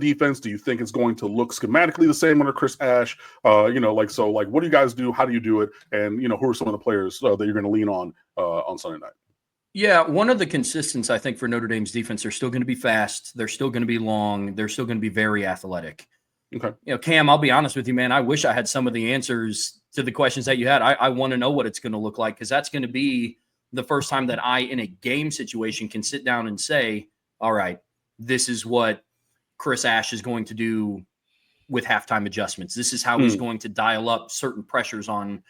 defense? Do you think it's going to look schematically the same under Chris Ash? What do you guys do? How do you do it? And, who are some of the players that you're going to lean on Sunday night? Yeah, one of the consistents, I think, for Notre Dame's defense, they're still going to be fast. They're still going to be long. They're still going to be very athletic. Okay. Cam, I'll be honest with you, man. I wish I had some of the answers to the questions that you had. I want to know what it's going to look like, because that's going to be the first time that I, in a game situation, can sit down and say, all right, this is what Chris Ash is going to do with halftime adjustments. This is how he's going to dial up certain pressures on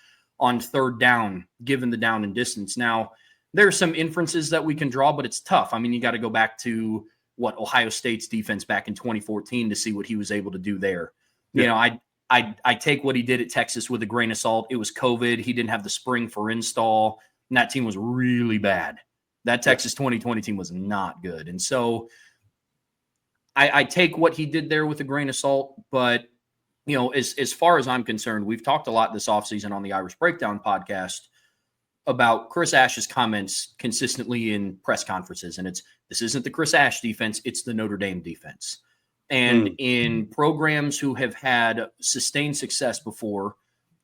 third down, given the down and distance. Now, there are some inferences that we can draw, but it's tough. I mean, you got to go back to Ohio State's defense back in 2014 to see what he was able to do there. Yeah. I take what he did at Texas with a grain of salt. It was COVID. He didn't have the spring for install, and that team was really bad. That Texas 2020 team was not good. And so I take what he did there with a grain of salt, but as far as I'm concerned, we've talked a lot this offseason on the Irish Breakdown podcast about Chris Ash's comments consistently in press conferences. And this isn't the Chris Ash defense, it's the Notre Dame defense. And in programs who have had sustained success before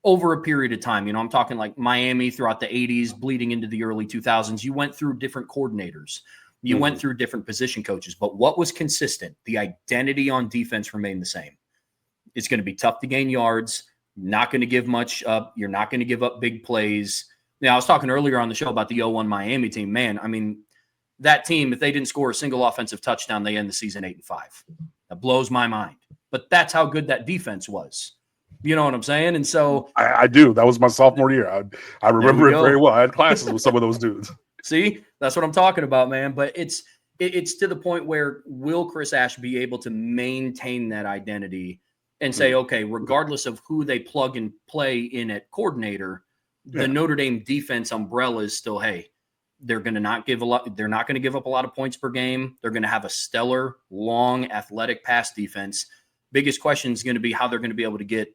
over a period of time, I'm talking like Miami throughout the 80s, bleeding into the early 2000s, you went through different coordinators. You went through different position coaches. But what was consistent? The identity on defense remained the same. It's going to be tough to gain yards, not going to give much up. You're not going to give up big plays. Now, I was talking earlier on the show about the 0-1 Miami team. Man, I mean, that team, if they didn't score a single offensive touchdown, they end the season 8-5. That blows my mind. But that's how good that defense was. You know what I'm saying? And so I do. That was my sophomore year. I remember it very well. I had classes with some of those dudes. See, that's what I'm talking about, man. But it's to the point where will Chris Ash be able to maintain that identity and say, okay, regardless of who they plug and play in at coordinator, the Notre Dame defense umbrella is still, hey, they're going to not give a lot. They're not going to give up a lot of points per game. They're going to have a stellar, long, athletic pass defense. Biggest question is going to be how they're going to be able to get,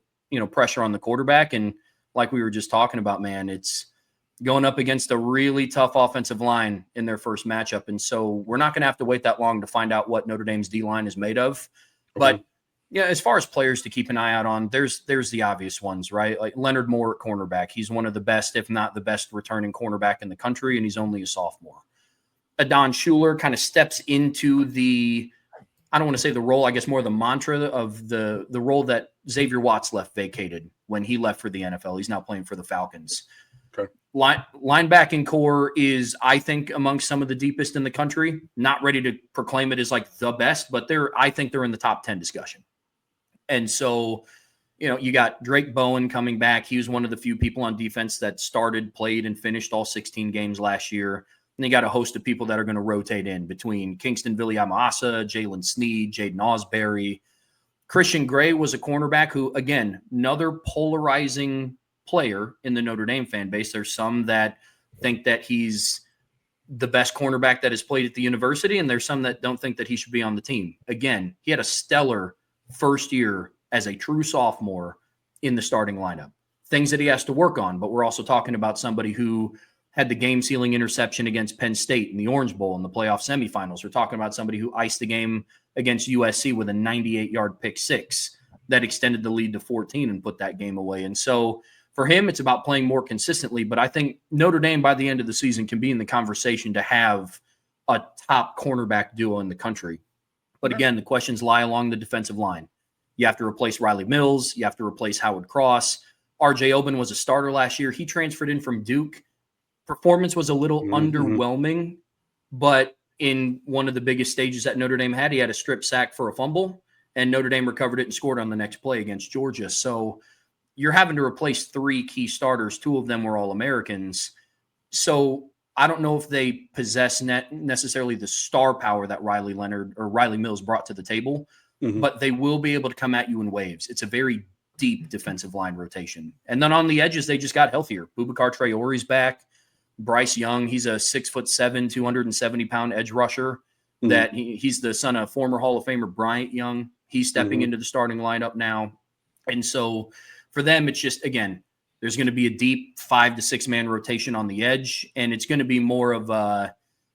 pressure on the quarterback. And like we were just talking about, man, it's going up against a really tough offensive line in their first matchup. And so we're not going to have to wait that long to find out what Notre Dame's D-line is made of. Okay. But as far as players to keep an eye out on, there's the obvious ones, right? Like Leonard Moore at cornerback. He's one of the best, if not the best, returning cornerback in the country, and he's only a sophomore. Adon Schuler kind of steps into I don't want to say the role, I guess more the mantra of the role that Xavier Watts left vacated when he left for the NFL. He's now playing for the Falcons. Okay. Linebacking core is, I think, amongst some of the deepest in the country. Not ready to proclaim it as like the best, but I think they're in the top 10 discussion. And so, you got Drake Bowen coming back. He was one of the few people on defense that started, played, and finished all 16 games last year. And they got a host of people that are going to rotate in between Kingston Viliamasa, Jalen Sneed, Jaden Ausberry. Christian Gray was a cornerback who, again, another polarizing player in the Notre Dame fan base. There's some that think that he's the best cornerback that has played at the university, and there's some that don't think that he should be on the team. Again, he had a stellar first year as a true sophomore in the starting lineup. Things that he has to work on, but we're also talking about somebody who had the game-sealing interception against Penn State in the Orange Bowl in the playoff semifinals. We're talking about somebody who iced the game against USC with a 98-yard pick six that extended the lead to 14 and put that game away. And so for him, it's about playing more consistently. But I think Notre Dame by the end of the season can be in the conversation to have a top cornerback duo in the country. But again, the questions lie along the defensive line. You have to replace Riley Mills. You have to replace Howard Cross. RJ Oben was a starter last year. He transferred in from Duke. Performance was a little underwhelming, but in one of the biggest stages that Notre Dame had, he had a strip sack for a fumble, and Notre Dame recovered it and scored on the next play against Georgia. So you're having to replace three key starters. Two of them were All-Americans. So I don't know if they possess necessarily the star power that Riley Leonard or Riley Mills brought to the table, but they will be able to come at you in waves. It's a very deep defensive line rotation. And then on the edges, they just got healthier. Boubacar Traore's back. Bryce Young, he's a 6'7", 270-pound edge rusher. That he's the son of former Hall of Famer Bryant Young. He's stepping into the starting lineup now. And so for them, it's just, again, there's going to be a deep 5 to 6 man rotation on the edge, and it's going to be more of a,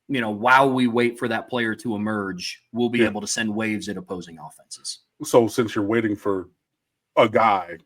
while we wait for that player to emerge, we'll be Yeah. able to send waves at opposing offenses. So since you're waiting for a guy,